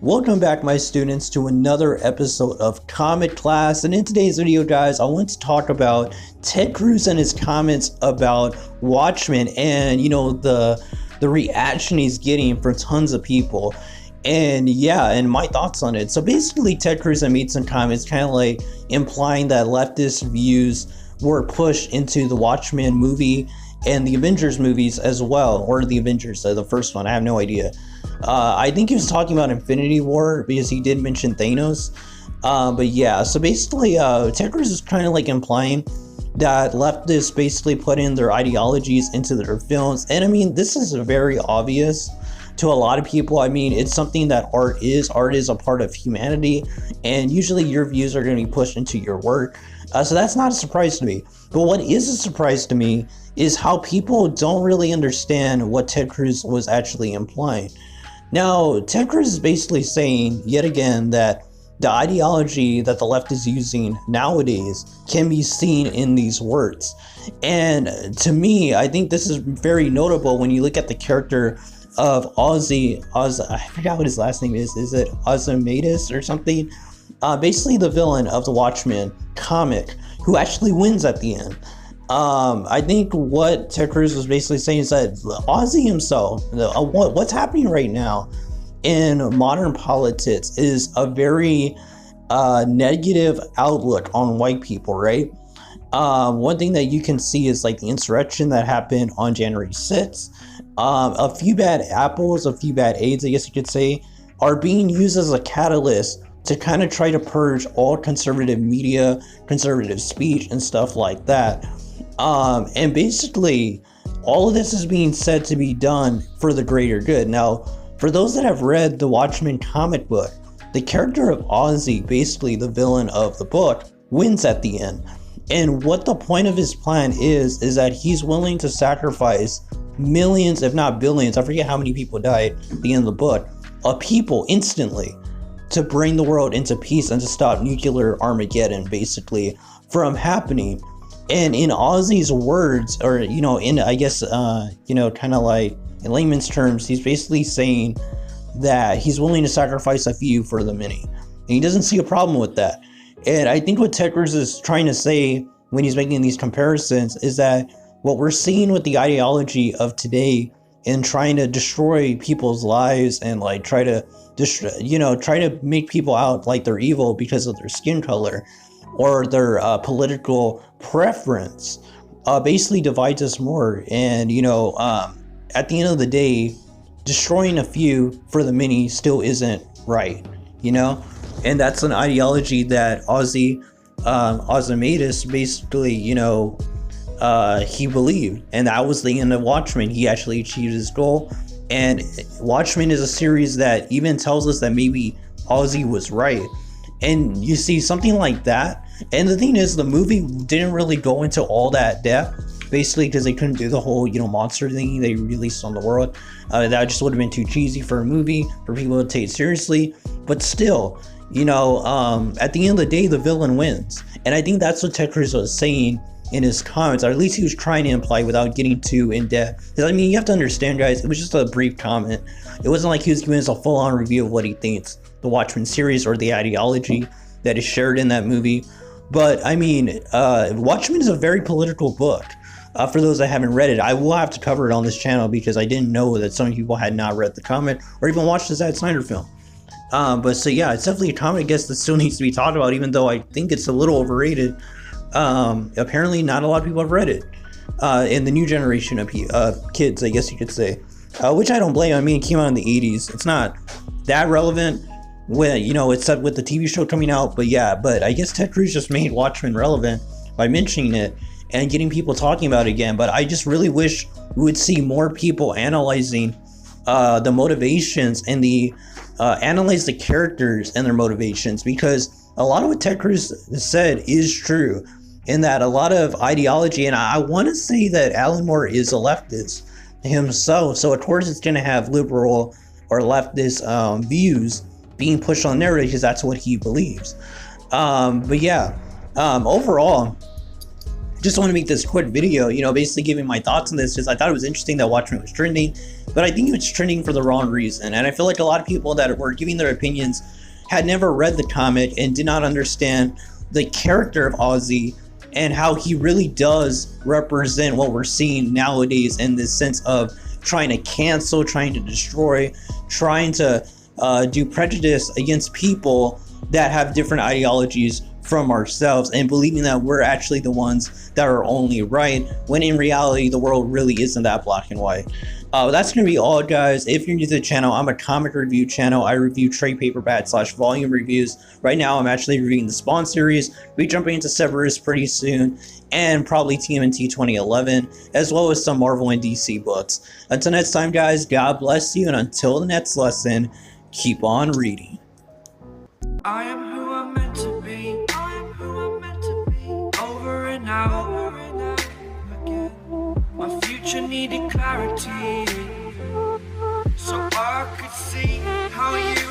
Welcome back, my students, to another episode of Comic Class. And in today's video, guys, I want to talk about Ted Cruz and his comments about Watchmen and, the reaction he's getting from tons of people. And my thoughts on it. So basically, Ted Cruz made some comments kind of like implying that leftist views were pushed into the Watchmen movie and the Avengers movies as well, or the Avengers, the first one. I have no idea. I think he was talking about Infinity War because he did mention Thanos. So basically, Ted Cruz is kind of like implying that leftists basically put in their ideologies into their films. And I mean, this is very obvious to a lot of people. I mean, it's something that art is. Art is a part of humanity, and usually your views are going to be pushed into your work. So that's not a surprise to me. But what is a surprise to me is how people don't really understand what Ted Cruz was actually implying. Now, Ted Cruz is basically saying, yet again, that the ideology that the left is using nowadays can be seen in these words. And to me, I think this is very notable when you look at the character of Ozzy, I forgot what his last name is. Is it Ozymandias or something? Basically the villain of the Watchmen comic, who actually wins at the end. I think what Ted Cruz was basically saying is that Ozzy himself, what's happening right now in modern politics is a very negative outlook on white people, right? One thing that you can see is like the insurrection that happened on January 6th. A few bad apples, a few bad eggs, I guess you could say, are being used as a catalyst to kind of try to purge all conservative media, conservative speech, and stuff like that. And basically, all of this is being said to be done for the greater good. Now, for those that have read the Watchmen comic book, the character of Ozzy, basically the villain of the book, wins at the end. And what the point of his plan is that he's willing to sacrifice millions, if not billions, I forget how many people died at the end of the book, of people instantly to bring the world into peace and to stop nuclear Armageddon, basically, from happening. And in Ozzy's words, or, kind of like in layman's terms, he's basically saying that he's willing to sacrifice a few for the many. And he doesn't see a problem with that. And I think what Ted Cruz is trying to say when he's making these comparisons is that what we're seeing with the ideology of today and trying to destroy people's lives and like try to make people out like they're evil because of their skin color or their political preference, basically divides us more. And at the end of the day, destroying a few for the many still isn't right, and that's an ideology that Ozymandias basically he believed, and that was the end of Watchmen. He actually achieved his goal. And Watchmen is a series that even tells us that maybe Ozzy was right. And you see something like that. And the thing is, the movie didn't really go into all that depth, basically because they couldn't do the whole, monster thing they released on the world. That just would have been too cheesy for a movie, for people to take seriously. But still, at the end of the day, the villain wins. And I think that's what Ted Cruz was saying in his comments, or at least he was trying to imply without getting too in depth. Because I mean, you have to understand, guys, it was just a brief comment. It wasn't like he was giving us a full-on review of what he thinks the Watchmen series or the ideology that is shared in that movie. But I mean, Watchmen is a very political book. For those that haven't read it, I will have to cover it on this channel because I didn't know that some people had not read the comic or even watched the Zack Snyder film. It's definitely a comic, I guess, that still needs to be talked about, even though I think it's a little overrated. Apparently not a lot of people have read it, in the new generation of kids, I guess you could say, which I don't blame. I mean, it came out in the 80s. It's not that relevant when, it's set with the TV show coming out, but I guess Ted Cruz just made Watchmen relevant by mentioning it and getting people talking about it again. But I just really wish we would see more people analyzing the motivations and analyze the characters and their motivations, because a lot of what Ted Cruz said is true, in that a lot of ideology, and I want to say that Alan Moore is a leftist himself, so of course it's going to have liberal or leftist views being pushed on narrative because that's what he believes. Overall, just want to make this quick video, you know, basically giving my thoughts on this, because I thought it was interesting that Watchmen was trending, but I think it was trending for the wrong reason. And I feel like a lot of people that were giving their opinions had never read the comic and did not understand the character of Ozzy and how he really does represent what we're seeing nowadays in this sense of trying to cancel, trying to destroy, trying to do prejudice against people that have different ideologies from ourselves, and believing that we're actually the ones that are only right, when in reality the world really isn't that black and white. That's gonna be all, guys. If you're new to the channel, I'm a comic review channel. I review trade paperback / volume reviews. Right now I'm actually reviewing the Spawn series. We'll be jumping into Severus pretty soon, and probably TMNT 2011, as well as some Marvel and DC books. Until next time, guys, God bless you, and until the next lesson, keep on reading. I am who I'm meant to be. I am who I'm meant to be. Over and out again. My future needed clarity, so I could see how you